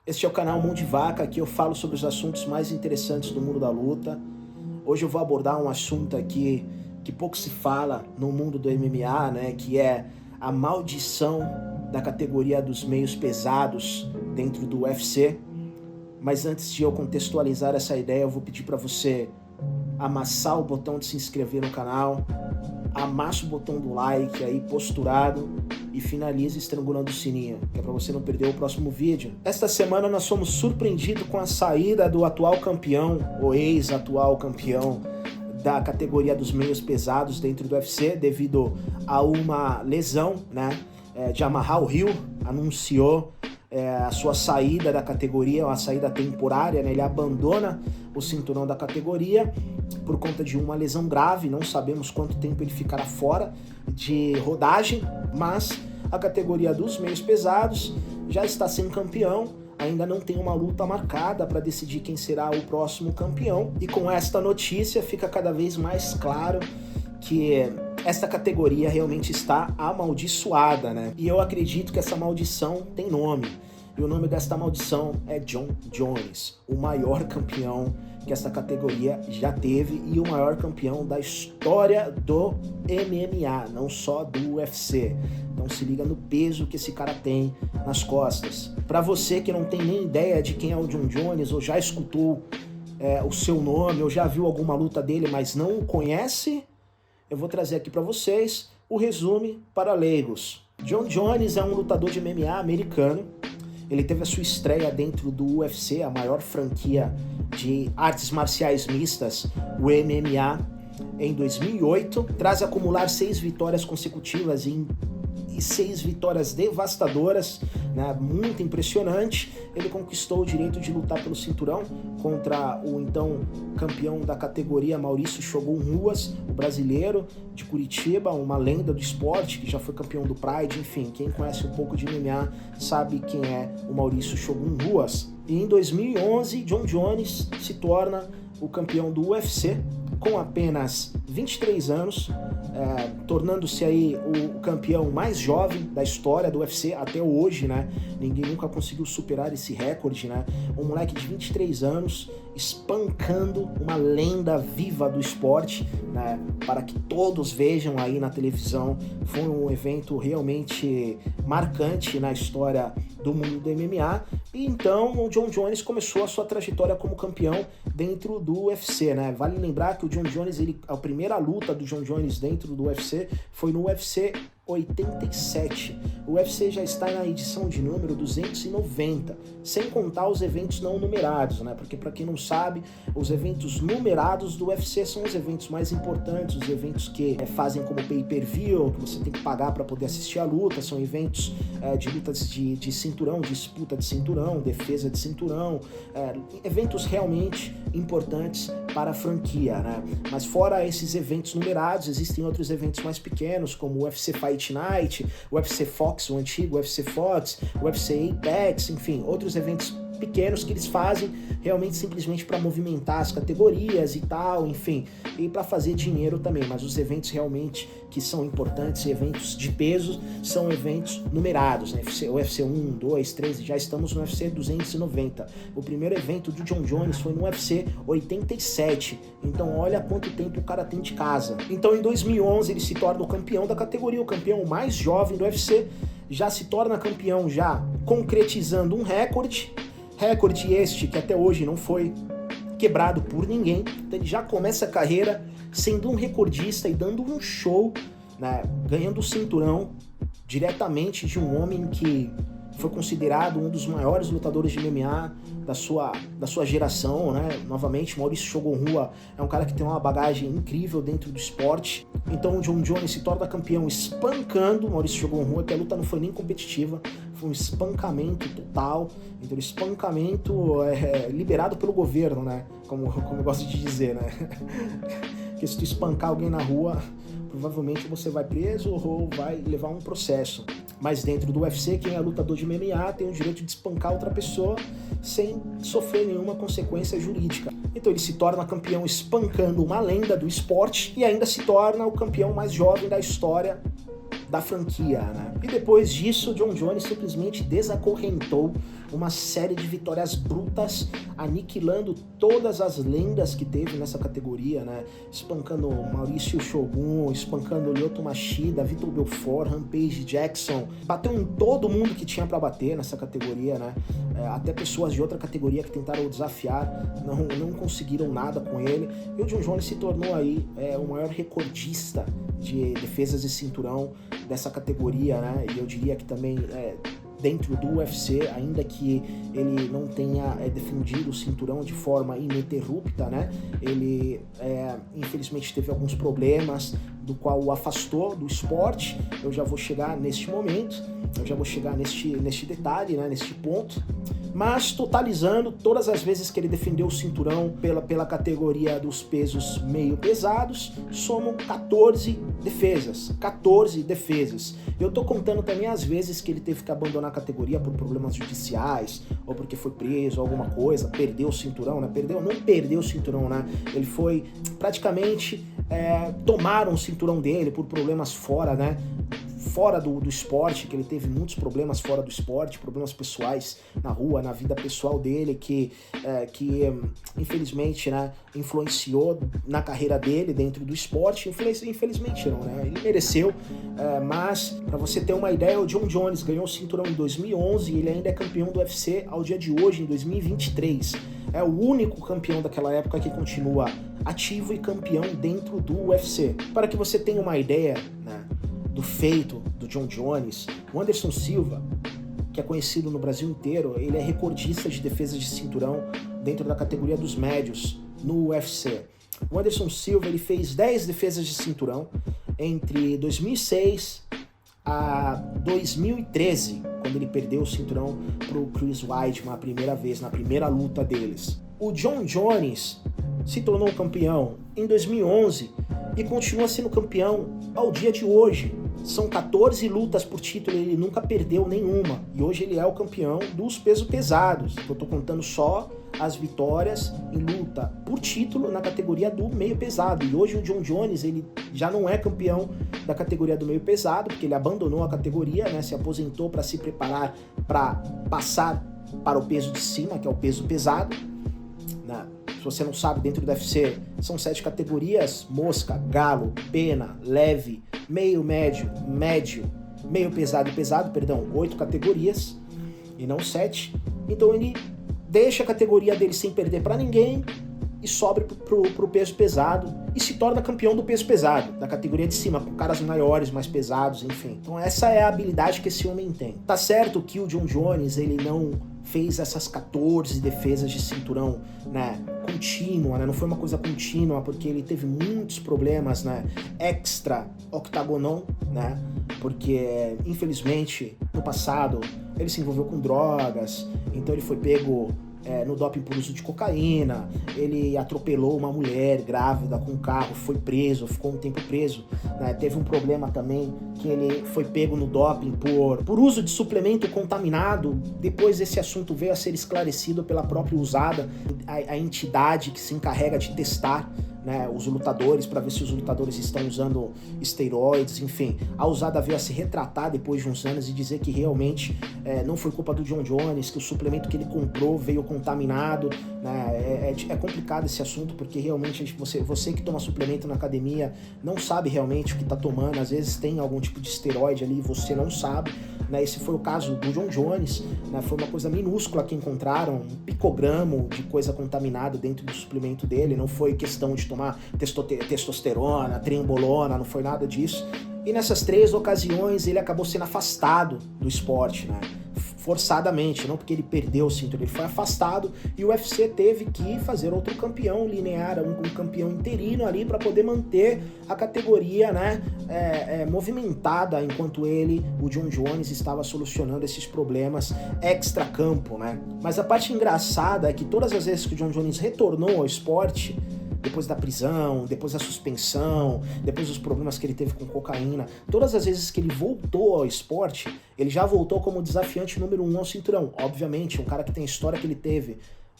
Este é o canal Mão de Vaca, aqui eu falo sobre os assuntos mais interessantes do mundo da luta. Hoje eu vou abordar um assunto aqui que pouco se fala no mundo do MMA, né, que é a maldição da categoria dos meios pesados dentro do UFC. Mas antes de eu contextualizar essa ideia, eu vou pedir para você amassar o botão de se inscrever no canal, amassa o botão do like aí posturado e finalize estrangulando o sininho, que é para você não perder o próximo vídeo. Esta semana nós fomos surpreendidos com a saída do atual campeão, ou ex-atual campeão da categoria dos meios pesados dentro do UFC, devido a uma lesão, né? Jamahal Hill anunciou a sua saída da categoria, uma saída temporária, né? Ele abandona o cinturão da categoria por conta de uma lesão grave. Não sabemos quanto tempo ele ficará fora de rodagem, mas a categoria dos meios pesados já está sem campeão, ainda não tem uma luta marcada para decidir quem será o próximo campeão, e com esta notícia fica cada vez mais claro que esta categoria realmente está amaldiçoada, né? E eu acredito que essa maldição tem nome. E o nome desta maldição é Jon Jones, o maior campeão que essa categoria já teve e o maior campeão da história do MMA, não só do UFC. Então se liga no peso que esse cara tem nas costas. Para você que não tem nem ideia de quem é o Jon Jones, ou já escutou o seu nome, ou já viu alguma luta dele, mas não o conhece, eu vou trazer aqui para vocês o resumo para leigos. Jon Jones é um lutador de MMA americano. Ele teve a sua estreia dentro do UFC, a maior franquia de artes marciais mistas, o MMA, em 2008. Traz a acumular 6 vitórias consecutivas e 6 vitórias devastadoras, né? Muito impressionante. Ele conquistou o direito de lutar pelo cinturão contra o então campeão da categoria, Maurício Shogun Ruas, o brasileiro de Curitiba, uma lenda do esporte que já foi campeão do Pride. Enfim, quem conhece um pouco de MMA sabe quem é o Maurício Shogun Ruas. E em 2011, Jon Jones se torna o campeão do UFC com apenas 23 anos, tornando-se aí o campeão mais jovem da história do UFC até hoje, né? Ninguém nunca conseguiu superar esse recorde, né? Um moleque de 23 anos espancando uma lenda viva do esporte, né? Para que todos vejam aí na televisão. Foi um evento realmente marcante na história do mundo do MMA. E então o Jon Jones começou a sua trajetória como campeão dentro do UFC, né? Vale lembrar que o Jon Jones, a primeira luta do Jon Jones dentro do UFC foi no UFC 87. O UFC já está na edição de número 290, sem contar os eventos não numerados, né? Porque para quem não sabe, os eventos numerados do UFC são os eventos mais importantes, os eventos que fazem como pay-per-view, que você tem que pagar para poder assistir a luta. São eventos de lutas de cinturão, disputa de cinturão, defesa de cinturão, eventos realmente importantes para a franquia, né? Mas fora esses eventos numerados, existem outros eventos mais pequenos, como o UFC Fight Night, o UFC Fox, o antigo UFC Fox, o UFC Apex, enfim, outros eventos pequenos que eles fazem realmente simplesmente para movimentar as categorias e tal, enfim, e para fazer dinheiro também. Mas os eventos realmente que são importantes, eventos de peso, são eventos numerados, né? O UFC 1, 2, 3, já estamos no UFC 290. O primeiro evento do Jon Jones foi no UFC 87. Então olha quanto tempo o cara tem de casa. Então em 2011 ele se torna o campeão da categoria, o campeão mais jovem do UFC, já se torna campeão, já concretizando um recorde este que até hoje não foi quebrado por ninguém. Então ele já começa a carreira sendo um recordista e dando um show, né, ganhando o cinturão diretamente de um homem que foi considerado um dos maiores lutadores de MMA da sua geração, né? Novamente, Maurício Shogun Rua é um cara que tem uma bagagem incrível dentro do esporte. Então o Jon Jones se torna campeão espancando Maurício Shogun Rua, que a luta não foi nem competitiva, foi um espancamento total. Então, espancamento liberado pelo governo, né? Como eu gosto de dizer, né? Que se tu espancar alguém na rua, provavelmente você vai preso ou vai levar um processo. Mas dentro do UFC, quem é lutador de MMA tem o direito de espancar outra pessoa sem sofrer nenhuma consequência jurídica. Então ele se torna campeão espancando uma lenda do esporte e ainda se torna o campeão mais jovem da história da franquia, né? E depois disso, Jon Jones simplesmente desacorrentou uma série de vitórias brutas, aniquilando todas as lendas que teve nessa categoria, né? Espancando Maurício Shogun, espancando Lyoto Machida, Vitor Belfort, Rampage Jackson, bateu em todo mundo que tinha para bater nessa categoria, né? Até pessoas de outra categoria que tentaram desafiar, não conseguiram nada com ele. E o Jon Jones se tornou aí o maior recordista de defesas de cinturão dessa categoria, né? E eu diria que também dentro do UFC, ainda que ele não tenha defendido o cinturão de forma ininterrupta, né? Ele infelizmente teve alguns problemas, do qual o afastou do esporte. Eu já vou chegar neste momento, eu já vou chegar neste detalhe, né? Neste ponto. Mas totalizando todas as vezes que ele defendeu o cinturão pela categoria dos pesos meio pesados, somam 14 defesas. 14 defesas. Eu tô contando também as vezes que ele teve que abandonar a categoria por problemas judiciais, ou porque foi preso, alguma coisa, perdeu o cinturão, né? Não perdeu o cinturão, né? Ele foi praticamente tomaram o cinturão dele por problemas fora, né? Fora do esporte, que ele teve muitos problemas fora do esporte, problemas pessoais na rua, na vida pessoal dele, que infelizmente, né, influenciou na carreira dele dentro do esporte. Infelizmente não, né, ele mereceu, mas para você ter uma ideia, o Jon Jones ganhou o cinturão em 2011 e ele ainda é campeão do UFC ao dia de hoje, em 2023. É o único campeão daquela época que continua ativo e campeão dentro do UFC. Para que você tenha uma ideia, né, do feito do Jon Jones, o Anderson Silva, que é conhecido no Brasil inteiro, ele é recordista de defesas de cinturão dentro da categoria dos médios no UFC. O Anderson Silva, ele fez 10 defesas de cinturão entre 2006 a 2013, quando ele perdeu o cinturão pro Chris Weidman a primeira vez, na primeira luta deles. O Jon Jones se tornou campeão em 2011 e continua sendo campeão ao dia de hoje. São 14 lutas por título e ele nunca perdeu nenhuma. E hoje ele é o campeão dos pesos pesados. Eu tô contando só as vitórias em luta por título na categoria do meio pesado. E hoje o Jon Jones, ele já não é campeão da categoria do meio pesado, porque ele abandonou a categoria, né, se aposentou para se preparar para passar para o peso de cima, que é o peso pesado, né? Se você não sabe, dentro do UFC são 7 categorias: mosca, galo, pena, leve, meio, médio, meio pesado e pesado, 8 categorias e não 7. Então ele deixa a categoria dele sem perder para ninguém e sobe pro peso pesado e se torna campeão do peso pesado, da categoria de cima, com caras maiores, mais pesados, enfim. Então essa é a habilidade que esse homem tem. Tá certo que o Jon Jones, ele não fez essas 14 defesas de cinturão, né, contínua, né, não foi uma coisa contínua, porque ele teve muitos problemas, né, extra-octagonal, né, porque, infelizmente, no passado, ele se envolveu com drogas, então ele foi pego no doping por uso de cocaína, ele atropelou uma mulher grávida com um carro, foi preso, ficou um tempo preso, né? Teve um problema também que ele foi pego no doping por uso de suplemento contaminado. Depois esse assunto veio a ser esclarecido pela própria USADA, a entidade que se encarrega de testar, né, os lutadores, para ver se os lutadores estão usando esteroides, enfim. A USADA veio a se retratar depois de uns anos e dizer que realmente não foi culpa do Jon Jones, que o suplemento que ele comprou veio contaminado, né? É complicado esse assunto, porque realmente você que toma suplemento na academia não sabe realmente o que está tomando, às vezes tem algum tipo de esteroide ali e você não sabe, né? Esse foi o caso do Jon Jones, né? Foi uma coisa minúscula que encontraram, um picogramo de coisa contaminada dentro do suplemento dele, não foi questão de tomar testosterona, trembolona, não foi nada disso. E nessas 3 ocasiões ele acabou sendo afastado do esporte, né? Forçadamente, não porque ele perdeu o cinturão, ele foi afastado e o UFC teve que fazer outro campeão linear, um campeão interino ali para poder manter a categoria, né, movimentada, enquanto o Jon Jones, estava solucionando esses problemas extra-campo, né? Mas a parte engraçada é que todas as vezes que o Jon Jones retornou ao esporte, depois da prisão, depois da suspensão, depois dos problemas que ele teve com cocaína, todas as vezes que ele voltou ao esporte, ele já voltou como desafiante número 1 ao cinturão. Obviamente, um cara que tem a história que ele teve,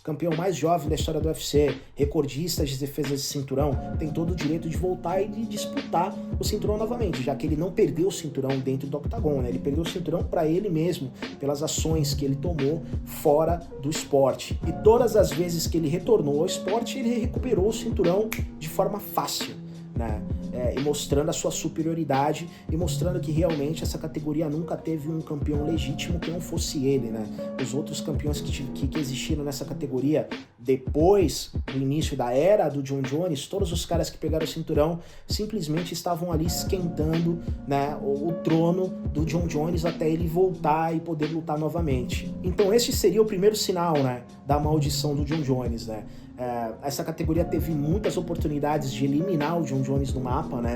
campeão mais jovem da história do UFC, recordista de defesas de cinturão, tem todo o direito de voltar e de disputar o cinturão novamente, já que ele não perdeu o cinturão dentro do octagon, né? Ele perdeu o cinturão para ele mesmo, pelas ações que ele tomou fora do esporte. E todas as vezes que ele retornou ao esporte, ele recuperou o cinturão de forma fácil, né? E mostrando a sua superioridade e mostrando que realmente essa categoria nunca teve um campeão legítimo que não fosse ele, né? Os outros campeões que existiram nessa categoria depois do início da era do Jon Jones, todos os caras que pegaram o cinturão simplesmente estavam ali esquentando, né, o trono do Jon Jones até ele voltar e poder lutar novamente. Então esse seria o primeiro sinal, né, da maldição do Jon Jones, né? Essa categoria teve muitas oportunidades de eliminar o Jon Jones do mapa, né?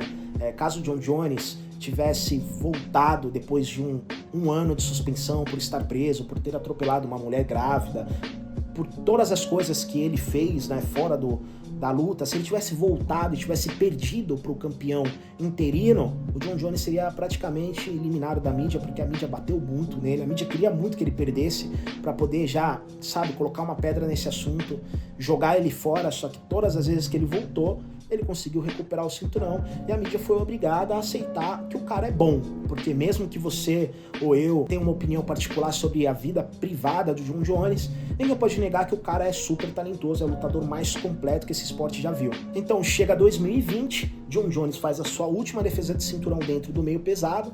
Caso o Jon Jones tivesse voltado depois de um ano de suspensão por estar preso, por ter atropelado uma mulher grávida, por todas as coisas que ele fez, né, fora da luta, se ele tivesse voltado e tivesse perdido para o campeão interino, o Jon Jones seria praticamente eliminado da mídia, porque a mídia bateu muito nele, a mídia queria muito que ele perdesse para poder já, sabe, colocar uma pedra nesse assunto, jogar ele fora, só que todas as vezes que ele voltou, ele conseguiu recuperar o cinturão e a mídia foi obrigada a aceitar que o cara é bom, porque mesmo que você ou eu tenha uma opinião particular sobre a vida privada do Jon Jones, ninguém pode negar que o cara é super talentoso, é o lutador mais completo que esse esporte já viu. Então chega 2020, Jon Jones faz a sua última defesa de cinturão dentro do meio pesado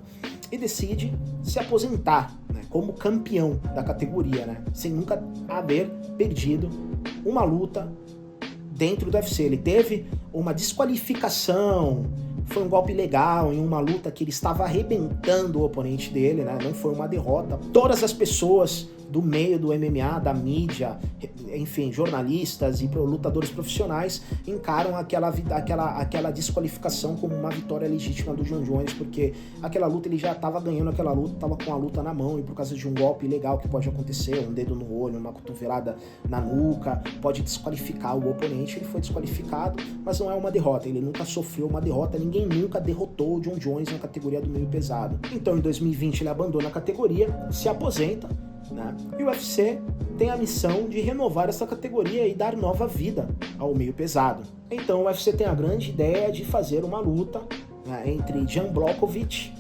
e decide se aposentar, né, como campeão da categoria, né, sem nunca haver perdido uma luta dentro do UFC. Ele teve uma desqualificação, foi um golpe legal em uma luta que ele estava arrebentando o oponente dele, né? Não foi uma derrota. Todas as pessoas do meio do MMA, da mídia, enfim, jornalistas e lutadores profissionais encaram aquela desqualificação como uma vitória legítima do Jon Jones, porque aquela luta ele já estava ganhando aquela luta, estava com a luta na mão e por causa de um golpe ilegal que pode acontecer, um dedo no olho, uma cotovelada na nuca, pode desqualificar o oponente. Ele foi desqualificado, mas não é uma derrota, ele nunca sofreu uma derrota, ninguém nunca derrotou o Jon Jones na categoria do meio pesado. Então em 2020 ele abandona a categoria, se aposenta, né? E o UFC tem a missão de renovar essa categoria e dar nova vida ao meio pesado. Então o UFC tem a grande ideia de fazer uma luta, né, entre Jan Blachowicz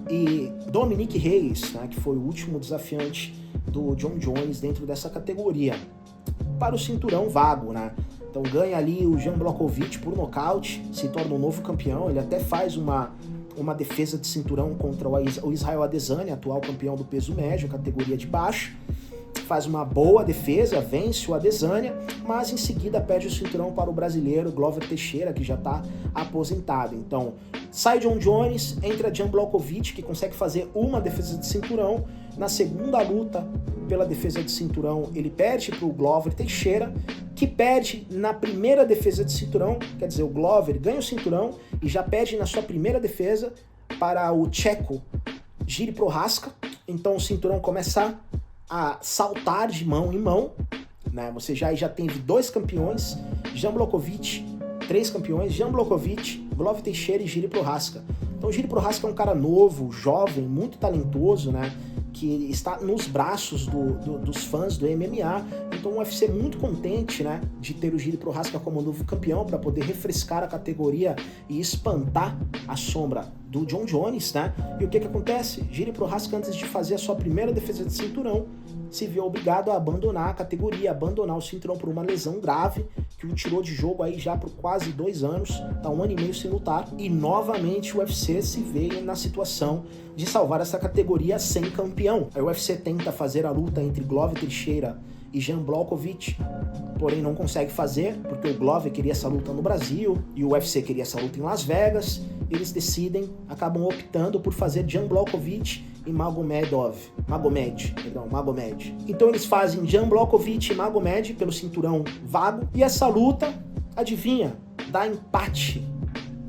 e Dominick Reyes, né, que foi o último desafiante do Jon Jones dentro dessa categoria, para o cinturão vago, né? Então ganha ali o Jan Blachowicz por nocaute, se torna o novo campeão, ele até faz uma defesa de cinturão contra o Israel Adesanya, atual campeão do peso médio, categoria de baixo, faz uma boa defesa, vence o Adesanya, mas em seguida perde o cinturão para o brasileiro Glover Teixeira, que já está aposentado. Então sai Jon Jones, entra Jan Blachowicz, que consegue fazer uma defesa de cinturão. Na segunda luta pela defesa de cinturão, ele perde para o Glover Teixeira, que perde na primeira defesa de cinturão, quer dizer, o Glover ganha o cinturão e já perde na sua primeira defesa para o tcheco Jiri Prochazka. Então o cinturão começa a saltar de mão em mão, né? Você já teve 2 campeões, Jan Blachowicz, 3 campeões, Jan Blachowicz, Glover Teixeira e Jiri Prochazka. Então o Jiri Prochazka é um cara novo, jovem, muito talentoso, né? Que está nos braços dos fãs do MMA. Então o UFC é muito contente, né, de ter o Jiri Prochazka como novo campeão para poder refrescar a categoria e espantar a sombra do Jon Jones, né? E o que acontece? Jiri Prochazka, antes de fazer a sua primeira defesa de cinturão, se viu obrigado a abandonar a categoria, abandonar o cinturão por uma lesão grave que o tirou de jogo aí já por quase 2 anos, tá 1 ano e meio sem lutar, e novamente o UFC se vê na situação de salvar essa categoria sem campeão. Aí o UFC tenta fazer a luta entre Glover Teixeira e Jan Blachowicz, porém não consegue fazer, porque o Glover queria essa luta no Brasil e o UFC queria essa luta em Las Vegas. Eles acabam optando por fazer Jan Blachowicz e Magomed. Então eles fazem Jan Blachowicz e Magomed pelo cinturão vago, e essa luta, adivinha, dá empate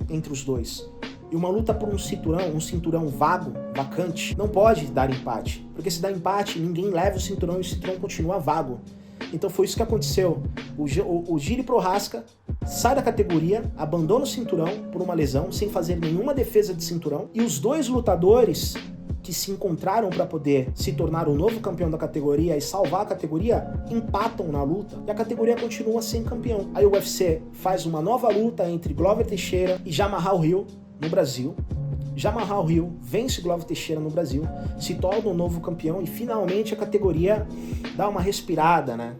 entre os dois. E uma luta por um cinturão vago, vacante, não pode dar empate, porque se dá empate, ninguém leva o cinturão e o cinturão continua vago. Então foi isso que aconteceu. O Jiri Prochazka sai da categoria, abandona o cinturão por uma lesão, sem fazer nenhuma defesa de cinturão, e os 2 lutadores que se encontraram para poder se tornar o novo campeão da categoria e salvar a categoria, empatam na luta e a categoria continua sem campeão. Aí o UFC faz uma nova luta entre Glover Teixeira e Jamahal Hill no Brasil. Jamahal Hill vence Glover Teixeira no Brasil, se torna o novo campeão e finalmente a categoria dá uma respirada, né?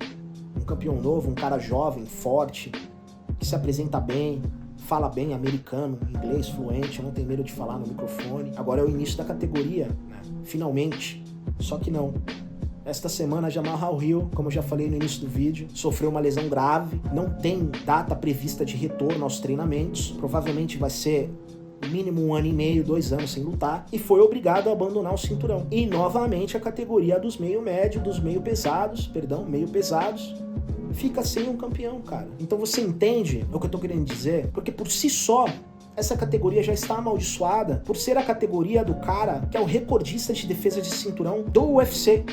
Um campeão novo, um cara jovem, forte, que se apresenta bem, fala bem americano, inglês fluente, não tem medo de falar no microfone. Agora é o início da categoria, né? Finalmente. Só que não. Esta semana, Jamahal Hill, como eu já falei no início do vídeo, sofreu uma lesão grave, não tem data prevista de retorno aos treinamentos, provavelmente vai ser mínimo 1 ano e meio, 2 anos sem lutar, e foi obrigado a abandonar o cinturão. E novamente a categoria dos meio pesados, fica sem um campeão, cara. Então você entende o que eu tô querendo dizer? Porque por si só, essa categoria já está amaldiçoada por ser a categoria do cara que é o recordista de defesa de cinturão do UFC,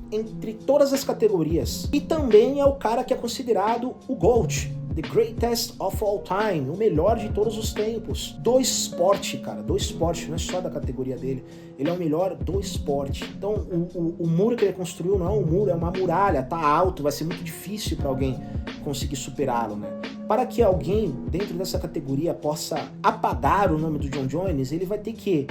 entre todas as categorias. E também é o cara que é considerado o GOAT, The Greatest of All Time, o melhor de todos os tempos. Do esporte, cara, do esporte, não é só da categoria dele. Ele é o melhor do esporte. Então, o muro que ele construiu não é um muro, é uma muralha, tá alto, vai ser muito difícil para alguém conseguir superá-lo, né? Para que alguém dentro dessa categoria possa apagar o nome do Jon Jones, ele vai ter que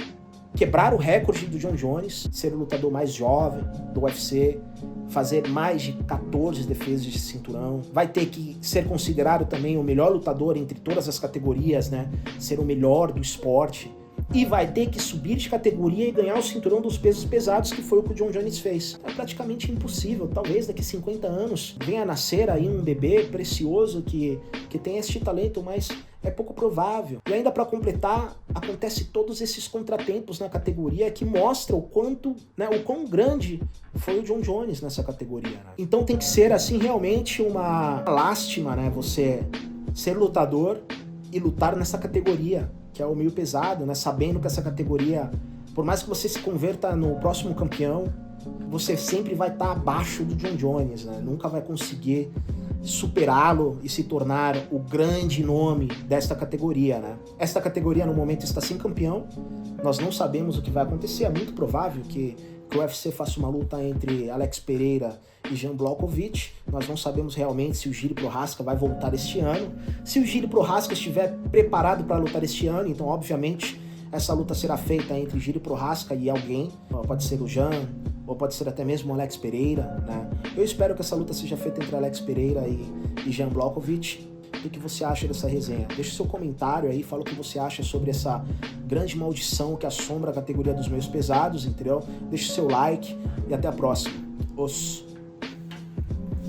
quebrar o recorde do Jon Jones, ser o lutador mais jovem do UFC, fazer mais de 14 defesas de cinturão, vai ter que ser considerado também o melhor lutador entre todas as categorias, né? Ser o melhor do esporte. E vai ter que subir de categoria e ganhar o cinturão dos pesos pesados, que foi o que o Jon Jones fez. É praticamente impossível. Talvez daqui a 50 anos venha a nascer aí um bebê precioso que tem este talento, mas é pouco provável. E ainda para completar, acontece todos esses contratempos na categoria que mostram o quanto, né, o quão grande foi o Jon Jones nessa categoria, né? Então tem que ser assim realmente uma lástima, né, você ser lutador e lutar nessa categoria, que é o meio pesado, né? Sabendo que essa categoria, por mais que você se converta no próximo campeão, você sempre vai estar abaixo do Jon Jones, né? Nunca vai conseguir superá-lo e se tornar o grande nome desta categoria, né? Esta categoria no momento está sem campeão, nós não sabemos o que vai acontecer, é muito provável que o UFC faça uma luta entre Alex Pereira e Jan Blachowicz. Nós não sabemos realmente se o Jiri Prochazka vai voltar este ano. Se o Jiri Prochazka estiver preparado para lutar este ano, então obviamente essa luta será feita entre Jiri Prochazka e alguém, pode ser o Jan, ou pode ser até mesmo o Alex Pereira, né? Eu espero que essa luta seja feita entre Alex Pereira e Jan Blachowicz. O que você acha dessa resenha? Deixe seu comentário aí, fala o que você acha sobre essa grande maldição que assombra a categoria dos meios pesados, entendeu? Deixe seu like e até a próxima. Os